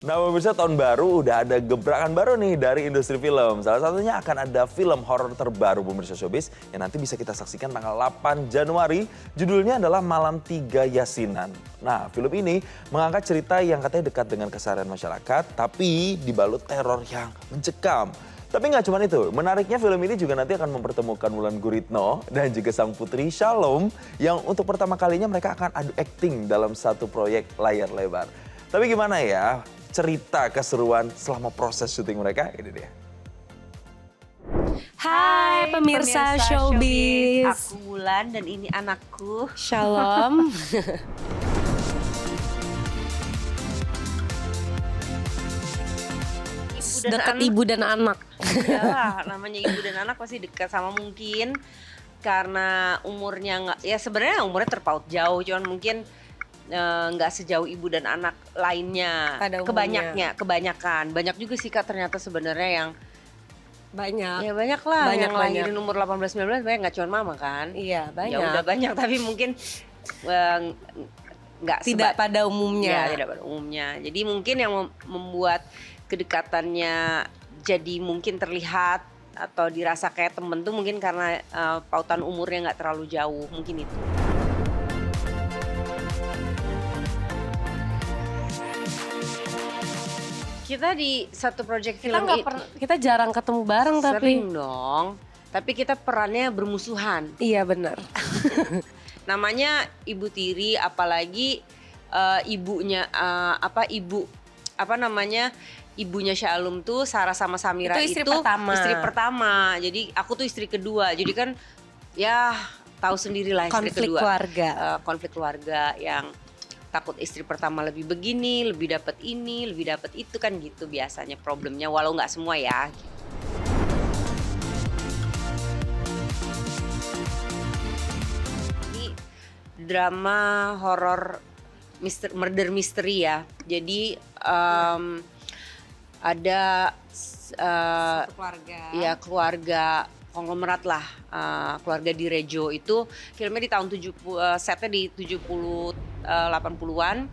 Nah pemirsa, tahun baru udah ada gebrakan baru nih dari industri film. Salah satunya akan ada film horor terbaru pemirsa Showbiz yang nanti bisa kita saksikan tanggal 8 Januari. Judulnya adalah Malam Tiga Yasinan. Nah film ini mengangkat cerita yang katanya dekat dengan keseharian masyarakat tapi dibalut teror yang mencekam. Tapi nggak cuma itu, menariknya film ini juga nanti akan mempertemukan Wulan Guritno dan juga sang putri Shalom yang untuk pertama kalinya mereka akan adu akting dalam satu proyek layar lebar. Tapi gimana ya cerita keseruan selama proses syuting mereka? Ini dia. Hai pemirsa Showbiz. Aku Wulan dan ini anakku. Shalom. Dekat ibu dan anak. Iyalah, namanya ibu dan anak pasti dekat, sama mungkin karena umurnya nggak, ya sebenarnya umurnya terpaut jauh, cuman mungkin nggak sejauh ibu dan anak lainnya. Pada umumnya. Kebanyakan. Banyak juga sih Kak ternyata sebenarnya yang Banyak. ya banyak lah Banyak, yang lahirin umur 18-19 banyak, nggak cuma mama kan. Iya banyak. Ya udah banyak tapi mungkin nggak Tidak pada umumnya. Ya, tidak pada umumnya. Jadi mungkin yang membuat kedekatannya jadi mungkin terlihat atau dirasa kayak temen tuh mungkin karena pautan umurnya nggak terlalu jauh, mungkin itu. Kita di satu proyek film Kita jarang ketemu bareng tapi. sering dong, tapi kita perannya bermusuhan. Iya benar. Namanya Ibu Tiri, apalagi ibunya ibunya Shalom tuh Sarah sama Samira Itu istri pertama. istri pertama. Jadi aku tuh istri kedua. Jadi kan ya tahu sendirilah istri Konflik kedua. keluarga. Konflik keluarga yang takut istri pertama lebih begini, lebih dapat ini, lebih dapat itu, kan gitu biasanya problemnya, walau nggak semua ya. Gitu. Ini drama horor murder mystery ya. Jadi ada Satu keluarga. ya keluarga konglomerat lah, keluarga di Rejo itu filmnya di tahun 70, setnya di 80-an.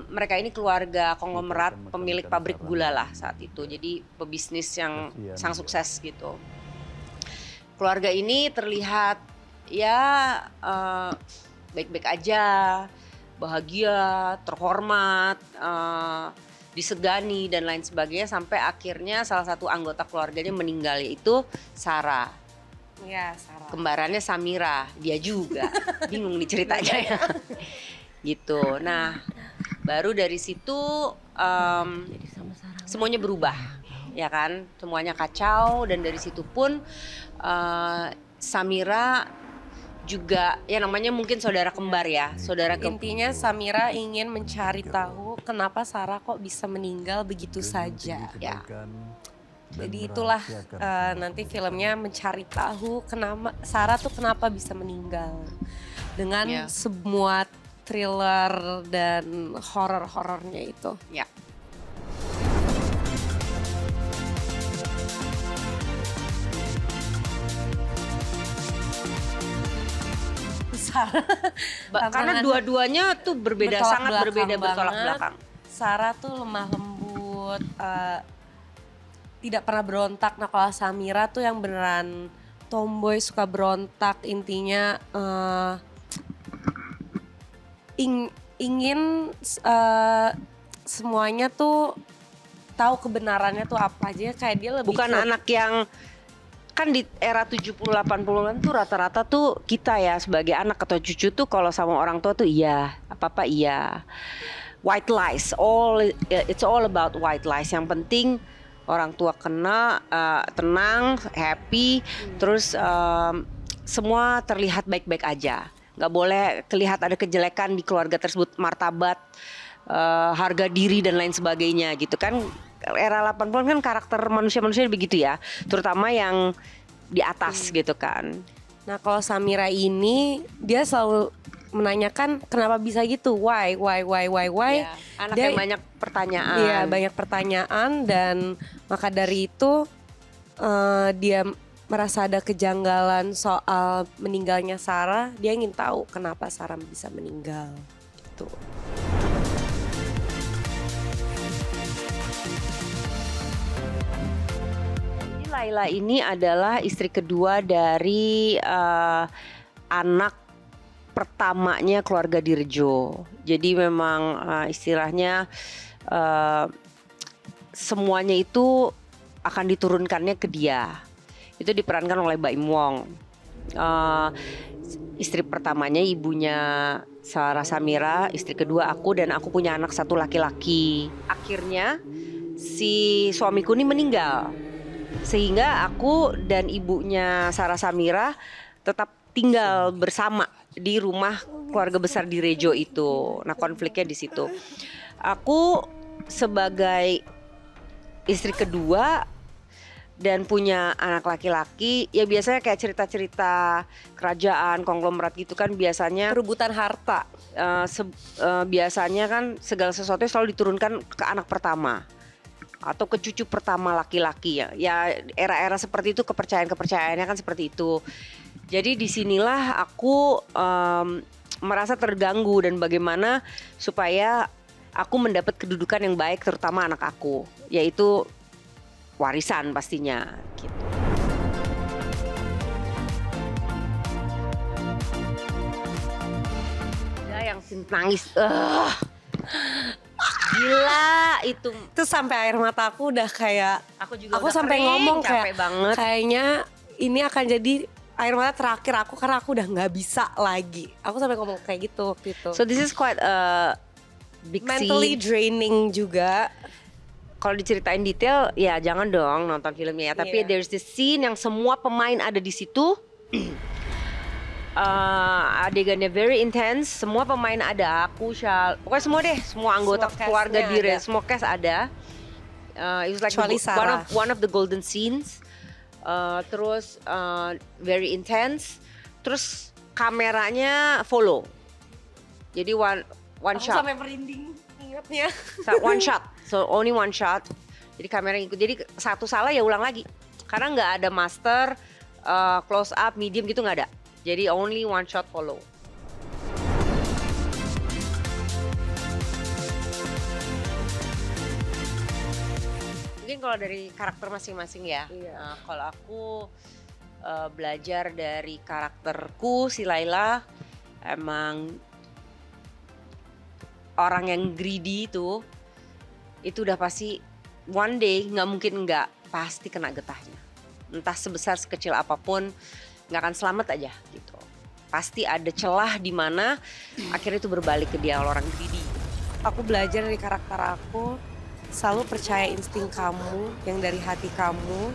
Mereka ini keluarga konglomerat pemilik pabrik gula lah saat itu. Jadi pebisnis yang sangat sukses gitu. Keluarga ini terlihat ya baik-baik aja, bahagia, terhormat, disegani dan lain sebagainya, sampai akhirnya salah satu anggota keluarganya meninggal, yaitu Sarah. Iya, Sarah. Kembarannya Samira, dia juga. Bingung nih ceritanya ya. Gitu. Nah, baru dari situ semuanya berubah. Ya kan? Semuanya kacau, dan dari situ pun Samira juga ya namanya mungkin saudara kembar ya. Intinya Samira ingin mencari tahu kenapa Sarah kok bisa meninggal begitu saja. Ya. Jadi itulah nanti filmnya mencari tahu kenapa Sarah tuh kenapa bisa meninggal. Dengan Ya. semua thriller dan horor-horornya itu. Ya. Karena dua-duanya tuh berbeda, sangat berbeda, bertolak belakang. Sarah tuh lemah lembut, tidak pernah berontak. Nah kalau Samira tuh yang beneran tomboy, suka berontak. Intinya ingin semuanya tuh tahu kebenarannya tuh apa aja. Kayak dia lebih Bukan anak yang, kan di era 70-80-an tuh rata-rata tuh kita ya sebagai anak atau cucu tuh kalau sama orang tua tuh iya, apa-apa iya. White lies, it's all about white lies. Yang penting orang tua kena, tenang, happy, terus semua terlihat baik-baik aja. Nggak boleh terlihat ada kejelekan di keluarga tersebut, martabat, harga diri dan lain sebagainya gitu kan. Era 80-an kan karakter manusia-manusia begitu ya, terutama yang di atas gitu kan. Nah kalau Samira ini dia selalu menanyakan kenapa bisa gitu, why. Ya, anak yang banyak pertanyaan. Iya banyak pertanyaan, dan maka dari itu dia merasa ada kejanggalan soal meninggalnya Sarah. Dia ingin tahu kenapa Sarah bisa meninggal gitu. Laila ini adalah istri kedua dari anak pertamanya keluarga Dirjo. Jadi memang istilahnya semuanya itu akan diturunkannya ke dia. Itu diperankan oleh Mbak Im Wong. Istri pertamanya ibunya Sarah Samira, istri kedua aku, dan aku punya anak satu laki-laki. Akhirnya si suamiku ini meninggal, sehingga aku dan ibunya Sarah Samira tetap tinggal bersama di rumah keluarga besar di Rejo itu. Nah, konfliknya di situ. Aku sebagai istri kedua dan punya anak laki-laki, ya biasanya kayak cerita-cerita kerajaan, konglomerat gitu kan biasanya Perebutan harta. biasanya kan segala sesuatu selalu diturunkan ke anak pertama atau ke cucu pertama laki-laki ya. Ya era-era seperti itu kepercayaannya kan seperti itu. Jadi disinilah aku merasa terganggu dan bagaimana supaya aku mendapat kedudukan yang baik terutama anak aku, yaitu warisan pastinya gitu. Ada yang nangis, gila itu. Terus sampai air mata aku udah kayak, Aku juga aku udah sampai kering, ngomong capek kayak banget. kayaknya ini akan jadi air mata terakhir aku karena aku udah nggak bisa lagi. Aku sampai ngomong kayak gitu waktu itu. So this is quite a big Mentally scene. draining juga. Kalau diceritain detail ya jangan dong nonton filmnya ya. Tapi Iya. there's this scene yang semua pemain ada di situ. Adegannya very intense. Semua pemain ada, aku, Syal, pokoknya semua deh, semua anggota Semua keluarga castnya Dire, ada. semua cast ada. It was like Kecuali Sarah. one of the golden scenes. Terus very intense. Terus kameranya follow. Jadi one Aku shot. sampai merinding ingatnya. One shot, so only one shot. Jadi kamera ngikut. Jadi satu salah ya ulang lagi. Karena nggak ada master, close up, medium gitu nggak ada. Jadi only one shot follow. Mungkin kalau dari karakter masing-masing ya. Iya. Kalau aku belajar dari karakterku si Laila, emang orang yang greedy itu udah pasti one day nggak mungkin nggak pasti kena getahnya. Entah sebesar sekecil apapun nggak akan selamat aja gitu. Pasti ada celah di mana akhirnya itu berbalik ke dia orang greedy. Aku belajar dari karakter aku, selalu percaya insting kamu yang dari hati kamu.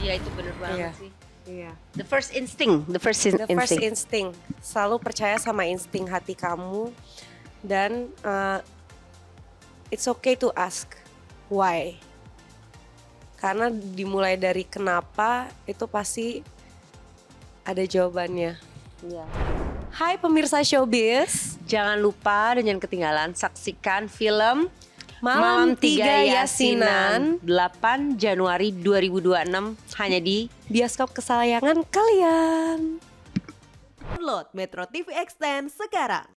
Iya itu bener banget Iya. sih. Iya. The first instinct, The first instinct. Selalu percaya sama insting hati kamu. Dan it's okay to ask why. Karena dimulai dari kenapa itu pasti ada jawabannya. Iya. Hai pemirsa Showbiz. Jangan lupa dan jangan ketinggalan saksikan film Malam 3 Yasinan 8 Januari 2026 hanya di bioskop kesayangan kalian. Download Metro TV Extend sekarang.